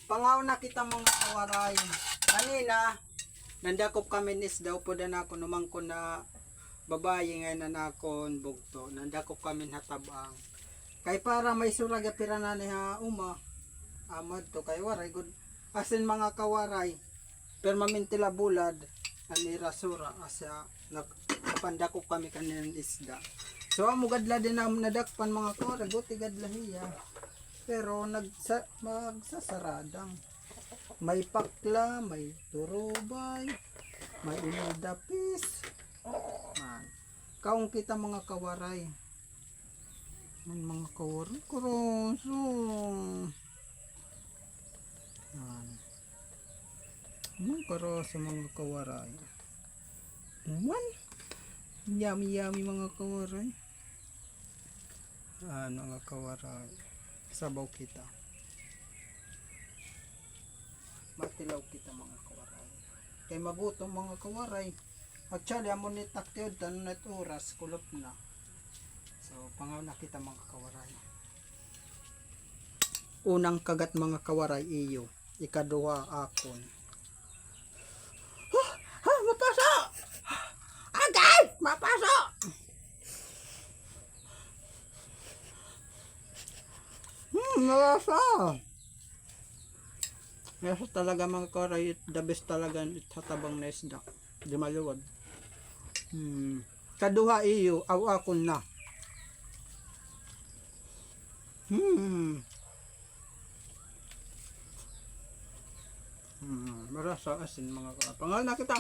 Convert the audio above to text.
Pangaw na kita mga kawaray. Kanina, nandakop kami nis daw po na ako naman ko na babae ngayon na nakon bugto. Nandakop kami hatabang. Kay para may suraga pira na niya amad to kay waray good. Asin mga kawaray. Permamintila bulad. Anira sura asya napandakop kami kanina isda. So amugadla din na nadakpan mga kawaray. Buti gadla hiya. Pero magsasaradang may pakla, may turubay, may inudapis. Kaong kita mga kawaray. Mga kawaray kuroso. Mga karoso mga kawaray. Yummy mga kawaray. Mga kawaray. Sabaw kita. Matilaw kita mga kawaray. Kay magutom mga kawaray. Actually amo ni taktiod tanong oras kulop na. So pangaw na kita mga kawaray. Unang kagat mga kawaray iyo. Ikaduha akon. Mapaso! Agay! Mapaso! Nalasa. Nalasa talaga mga kawaray. The best talaga itatabang na isda. Di maluwag. Kaduha iyo. Akon na. Marasa asin mga kawaray. Pangal na kita.